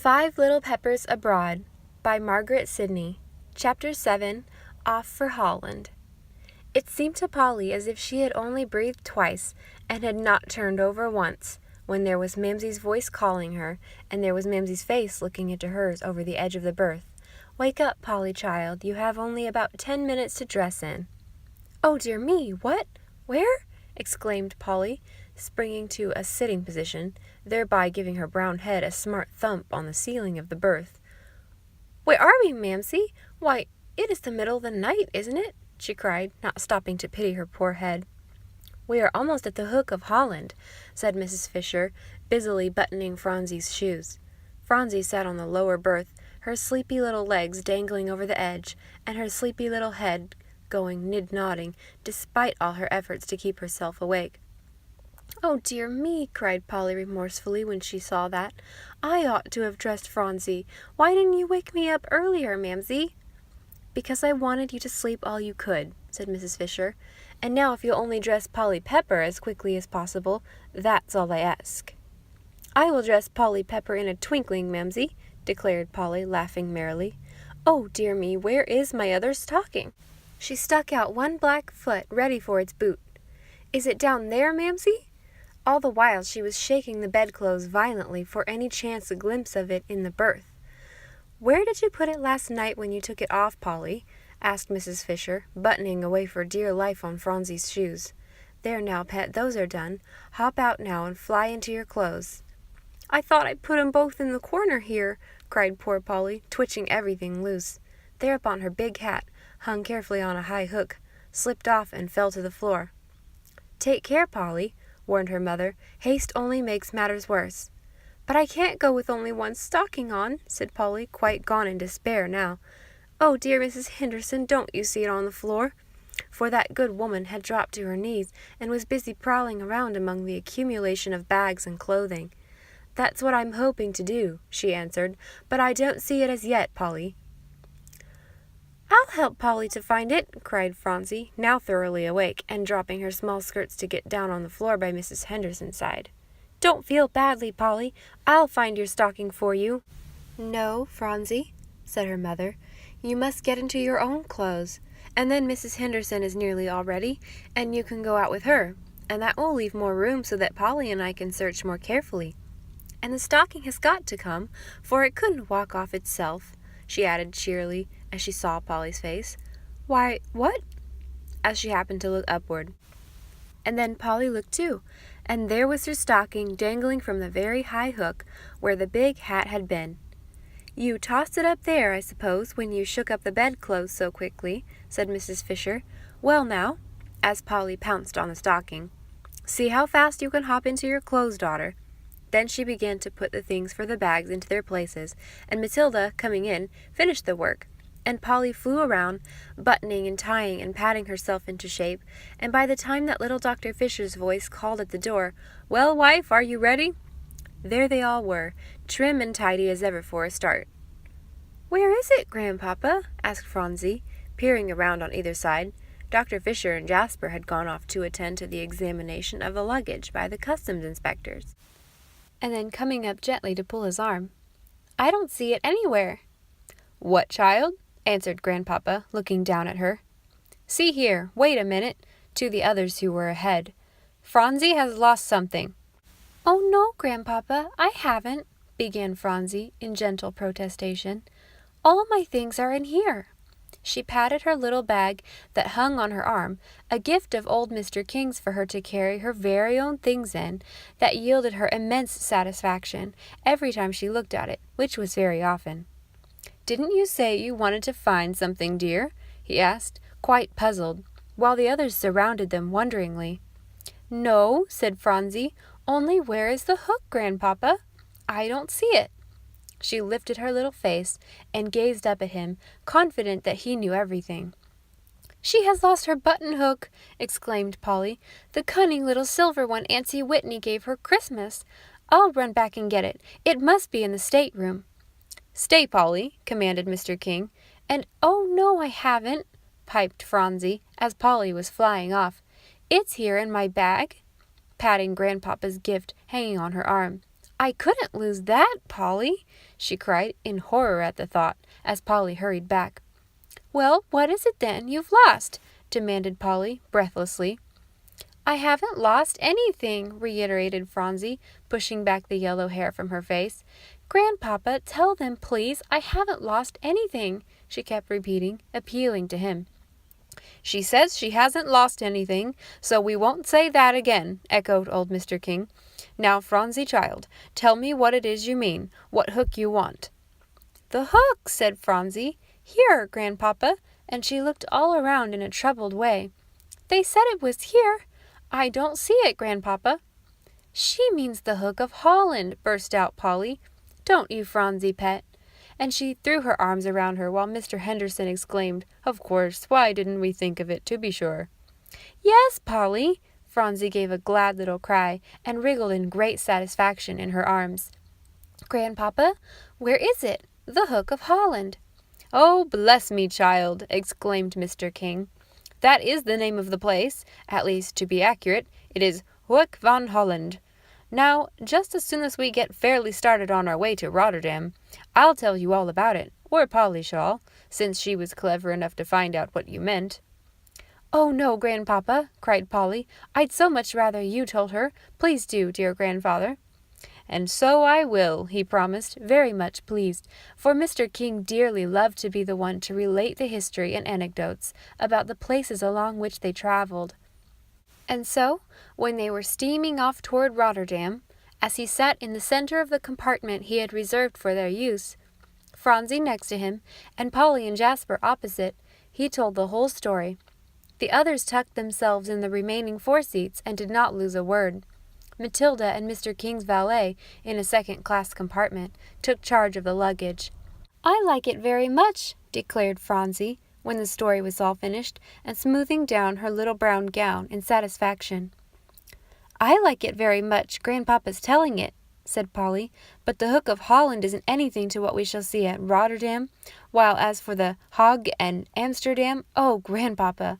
Five Little Peppers Abroad by Margaret Sidney. Chapter 7. Off for Holland. It seemed to Polly as if she had only breathed twice and had not turned over once, when there was Mamsie's voice calling her, and there was Mamsie's face looking into hers over the edge of the berth. "Wake up, Polly, child. You have only about 10 minutes to dress in." "Oh, dear me! What? Where?" exclaimed Polly, springing to a sitting position, thereby giving her brown head a smart thump on the ceiling of the berth. "Where are we, Mamsie? Why, it is the middle of the night, isn't it?" she cried, not stopping to pity her poor head. "We are almost at the Hook of Holland," said Mrs. Fisher, busily buttoning Phronsie's shoes. Phronsie sat on the lower berth, her sleepy little legs dangling over the edge, and her sleepy little head going nid-nodding, despite all her efforts to keep herself awake. "Oh, dear me," cried Polly remorsefully when she saw that. "I ought to have dressed Phronsie. Why didn't you wake me up earlier, Mamsie?" "Because I wanted you to sleep all you could," said Mrs. Fisher. "And now if you'll only dress Polly Pepper as quickly as possible, that's all I ask." "I will dress Polly Pepper in a twinkling, Mamsie," declared Polly, laughing merrily. "Oh, dear me, where is my other stocking?" She stuck out one black foot ready for its boot. "Is it down there, Mamsie?" All the while she was shaking the bedclothes violently for any chance a glimpse of it in the berth. "Where did you put it last night when you took it off, Polly?" asked Mrs. Fisher, buttoning away for dear life on Phronsie's shoes. "There now, pet, those are done. Hop out now and fly into your clothes." "I thought I put 'em both in the corner here," cried poor Polly, twitching everything loose. Thereupon her big hat, hung carefully on a high hook, slipped off and fell to the floor. "Take care, Polly," warned her mother. "Haste only makes matters worse." "But I can't go with only one stocking on," said Polly, quite gone in despair now. "Oh, dear Mrs. Henderson, don't you see it on the floor?" For that good woman had dropped to her knees and was busy prowling around among the accumulation of bags and clothing. "That's what I'm hoping to do," she answered, "but I don't see it as yet, Polly." "I'll help Polly to find it," cried Phronsie, now thoroughly awake, and dropping her small skirts to get down on the floor by Mrs. Henderson's side. "Don't feel badly, Polly. I'll find your stocking for you." "No, Phronsie," said her mother. "You must get into your own clothes, and then Mrs. Henderson is nearly all ready, and you can go out with her, and that will leave more room so that Polly and I can search more carefully. And the stocking has got to come, for it couldn't walk off itself," she added cheerily, as she saw Polly's face. "Why, what?" as she happened to look upward. And then Polly looked too, and there was her stocking dangling from the very high hook where the big hat had been. "You tossed it up there, I suppose, when you shook up the bedclothes so quickly," said Mrs. Fisher. "Well now," as Polly pounced on the stocking, "see how fast you can hop into your clothes, daughter." Then she began to put the things for the bags into their places, and Matilda, coming in, finished the work, and Polly flew around, buttoning and tying and patting herself into shape, and by the time that little Dr. Fisher's voice called at the door, "Well, wife, are you ready?" there they all were, trim and tidy as ever for a start. "Where is it, Grandpapa?" asked Phronsie, peering around on either side. Dr. Fisher and Jasper had gone off to attend to the examination of the luggage by the customs inspectors. And then coming up gently to pull his arm, "I don't see it anywhere." "What, child?" answered Grandpapa, looking down at her. "See here, wait a minute," to the others who were ahead. "Phronsie has lost something." "Oh, no, Grandpapa, I haven't," began Phronsie in gentle protestation. "All my things are in here." She patted her little bag that hung on her arm, a gift of old Mr. King's for her to carry her very own things in, that yielded her immense satisfaction every time she looked at it, which was very often. "Didn't you say you wanted to find something, dear?" he asked, quite puzzled, while the others surrounded them wonderingly. "No," said Phronsie, "only where is the hook, Grandpapa? I don't see it." She lifted her little face and gazed up at him, confident that he knew everything. "She has lost her button hook," exclaimed Polly, "the cunning little silver one Auntie Whitney gave her Christmas. I'll run back and get it. It must be in the stateroom." "Stay, Polly," commanded Mr. King. "And oh, no, I haven't," piped Phronsie, as Polly was flying off. "It's here in my bag," patting Grandpapa's gift hanging on her arm. I couldn't lose that, Polly, she cried in horror at the thought, as Polly hurried back. Well, what is it then you've lost? Demanded Polly, breathlessly. I haven't lost anything, reiterated Phronsie, pushing back the yellow hair from her face. Grandpapa, tell them, please, I haven't lost anything, she kept repeating, appealing to him. She says she hasn't lost anything, so we won't say that again, echoed old Mr. King. Now, Phronsie, child, tell me what it is you mean, what hook you want. The hook, said Phronsie. Here, Grandpapa, and she looked all around in a troubled way. They said it was here. I don't see it, Grandpapa. She means the hook of Holland, burst out Polly. Don't you, Phronsie, pet? And she threw her arms around her while Mr. Henderson exclaimed, Of course, why didn't we think of it, to be sure? Yes, Polly, Phronsie gave a glad little cry and wriggled in great satisfaction in her arms. Grandpapa, where is it? The hook of Holland. Oh, bless me, child, exclaimed Mr. King. That is the name of the place. At least, to be accurate, it is Hoek van Holland. Now, just as soon as we get fairly started on our way to Rotterdam, I'll tell you all about it, or Polly shall, since she was clever enough to find out what you meant. Oh, no, Grandpapa, cried Polly. I'd so much rather you told her. Please do, dear grandfather. And so I will, he promised, very much pleased, for Mr. King dearly loved to be the one to relate the history and anecdotes about the places along which they traveled. And so, when they were steaming off toward Rotterdam, as he sat in the center of the compartment he had reserved for their use, Phronsie next to him, and Polly and Jasper opposite, he told the whole story. The others tucked themselves in the remaining 4 seats and did not lose a word. Matilda and Mr. King's valet, in a second-class compartment, took charge of the luggage. I like it very much, declared Phronsie, when the story was all finished, and smoothing down her little brown gown in satisfaction. I like it very much, Grandpapa's telling it, said Polly, but the hook of Holland isn't anything to what we shall see at Rotterdam, while as for the Hague and Amsterdam, oh, Grandpapa!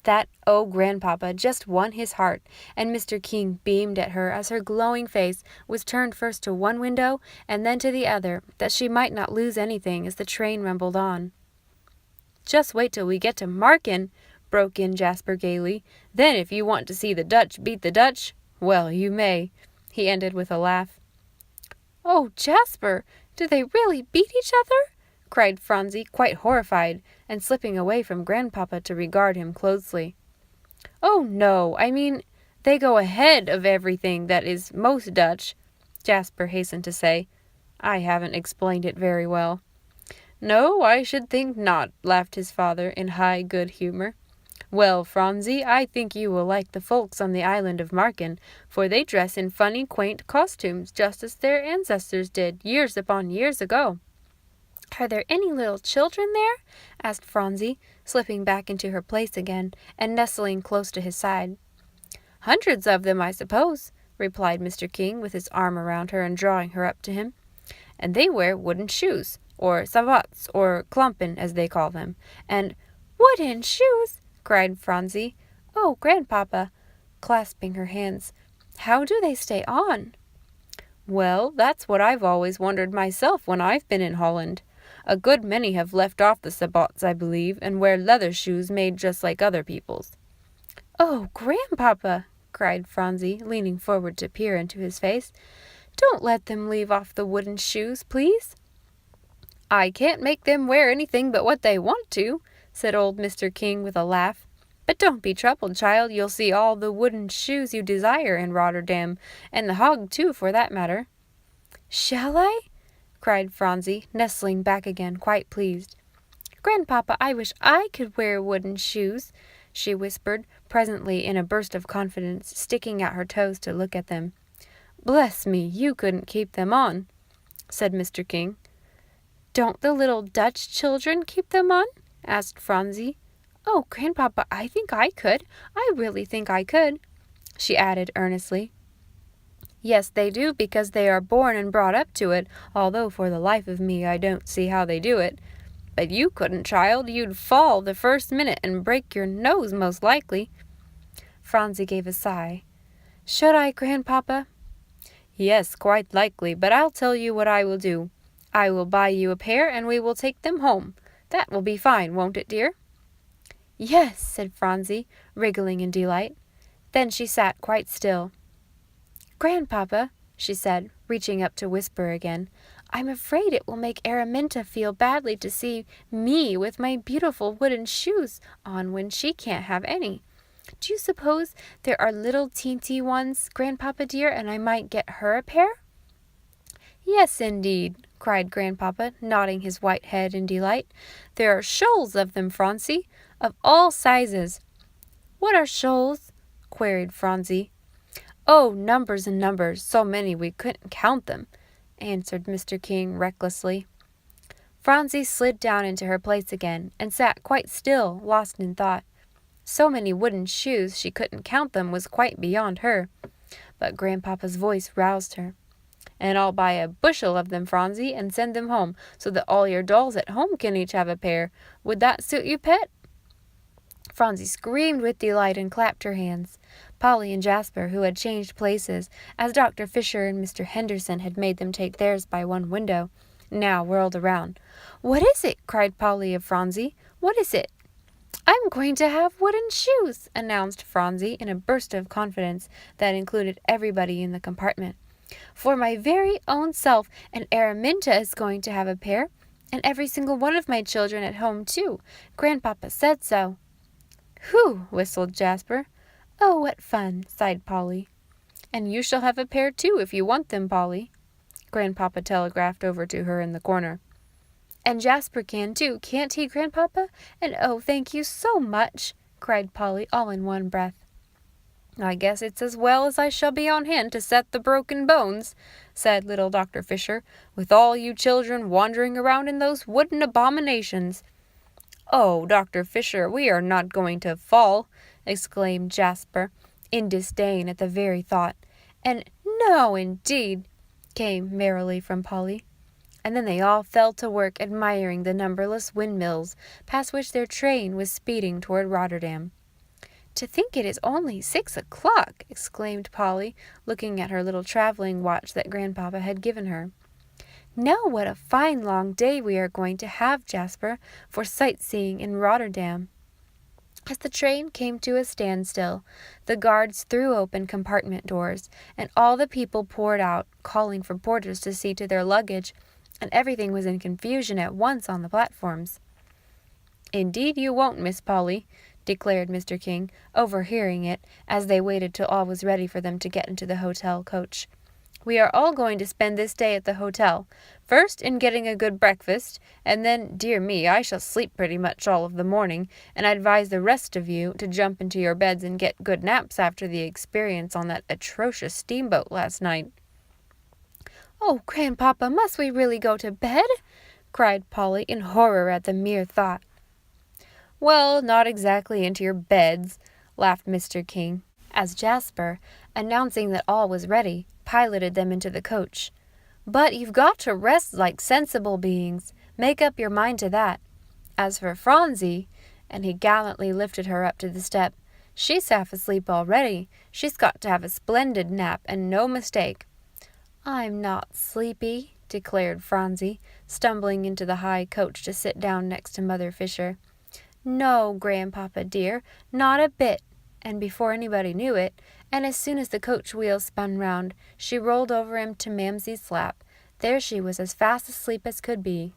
That "oh, Grandpapa" just won his heart, and Mr. King beamed at her as her glowing face was turned first to one window and then to the other, that she might not lose anything as the train rumbled on. Just wait till we get to Marken, broke in Jasper gaily. Then if you want to see the Dutch beat the Dutch, well, you may, he ended with a laugh. Oh, Jasper, do they really beat each other? Cried Phronsie, quite horrified, and slipping away from Grandpapa to regard him closely. Oh, no, I mean, they go ahead of everything that is most Dutch, Jasper hastened to say. I haven't explained it very well. No, I should think not, laughed his father in high good humor. Well, Phronsie, I think you will like the folks on the island of Marken, for they dress in funny, quaint costumes, just as their ancestors did years upon years ago. Are there any little children there? Asked Phronsie, slipping back into her place again and nestling close to his side. Hundreds of them, I suppose, replied Mr. King, with his arm around her and drawing her up to him. And they wear wooden shoes, or sabots, or klompen, as they call them, and wooden shoes, cried Phronsie. Oh, Grandpapa, clasping her hands, how do they stay on? Well, that's what I've always wondered myself when I've been in Holland. A good many have left off the sabots, I believe, and wear leather shoes made just like other people's. Oh, Grandpapa, cried Phronsie, leaning forward to peer into his face, don't let them leave off the wooden shoes, please. I can't make them wear anything but what they want to, said old Mr. King with a laugh. But don't be troubled, child, you'll see all the wooden shoes you desire in Rotterdam, and the Hague too, for that matter. Shall I? Cried Phronsie, nestling back again, quite pleased. Grandpapa, I wish I could wear wooden shoes, she whispered, presently in a burst of confidence, sticking out her toes to look at them. Bless me, you couldn't keep them on, said Mr. King. Don't the little Dutch children keep them on? Asked Phronsie. Oh, Grandpapa, I think I could. I really think I could, she added earnestly. Yes, they do, because they are born and brought up to it, although for the life of me I don't see how they do it. But you couldn't, child. You'd fall the first minute and break your nose, most likely. Phronsie gave a sigh. Should I, Grandpapa? "Yes, quite likely, but I'll tell you what I will do. I will buy you a pair, and we will take them home. That will be fine, won't it, dear?" "Yes," said Phronsie, wriggling in delight. Then she sat quite still. "Grandpapa," she said, reaching up to whisper again, "I'm afraid it will make Araminta feel badly to see me with my beautiful wooden shoes on when she can't have any. Do you suppose there are little teensy ones, Grandpapa dear, and I might get her a pair?" "Yes, indeed," cried Grandpapa, nodding his white head in delight. "There are shoals of them, Phronsie, of all sizes." "What are shoals?" queried Phronsie. "Oh, numbers and numbers, so many we couldn't count them," answered Mr. King recklessly. Phronsie slid down into her place again, and sat quite still, lost in thought. So many wooden shoes she couldn't count them was quite beyond her. But Grandpapa's voice roused her. "And I'll buy a bushel of them, Phronsie, and send them home, so that all your dolls at home can each have a pair. Would that suit you, pet?" Phronsie screamed with delight and clapped her hands. Polly and Jasper, who had changed places, as Dr. Fisher and Mr. Henderson had made them take theirs by one window, now whirled around. "What is it?" cried Polly of Phronsie. "What is it?" "I'm going to have wooden shoes," announced Phronsie in a burst of confidence that included everybody in the compartment. "For my very own self, and Araminta is going to have a pair, and every single one of my children at home, too. Grandpapa said so." "Whew!" whistled Jasper. "Oh, what fun!" sighed Polly. "And you shall have a pair, too, if you want them, Polly," Grandpapa telegraphed over to her in the corner. "And Jasper can, too, can't he, Grandpapa? And oh, thank you so much!" cried Polly all in one breath. "I guess it's as well as I shall be on hand to set the broken bones," said little Dr. Fisher, "with all you children wandering around in those wooden abominations." "Oh, Dr. Fisher, we are not going to fall," exclaimed Jasper, in disdain at the very thought. And "No, indeed," came merrily from Polly. And then they all fell to work admiring the numberless windmills past which their train was speeding toward Rotterdam. "To think it is only 6 o'clock!" exclaimed Polly, looking at her little traveling watch that Grandpapa had given her. "Now what a fine long day we are going to have, Jasper, for sightseeing in Rotterdam." As the train came to a standstill, the guards threw open compartment doors, and all the people poured out, calling for porters to see to their luggage, and everything was in confusion at once on the platforms. "Indeed you won't, Miss Polly," declared Mr. King, overhearing it, as they waited till all was ready for them to get into the hotel coach. "We are all going to spend this day at the hotel, first in getting a good breakfast, and then, dear me, I shall sleep pretty much all of the morning, and I advise the rest of you to jump into your beds and get good naps after the experience on that atrocious steamboat last night." "Oh, Grandpapa, must we really go to bed?" cried Polly in horror at the mere thought. "Well, not exactly into your beds," laughed Mr. King, as Jasper, announcing that all was ready, piloted them into the coach. "But you've got to rest like sensible beings. Make up your mind to that. As for Phronsie," and he gallantly lifted her up to the step, "she's half asleep already. She's got to have a splendid nap, and no mistake." "I'm not sleepy," declared Phronsie, stumbling into the high coach to sit down next to Mother Fisher. "No, Grandpapa dear, not a bit." And before anybody knew it, and as soon as the coach wheels spun round, she rolled over into Mamsie's lap. There she was as fast asleep as could be.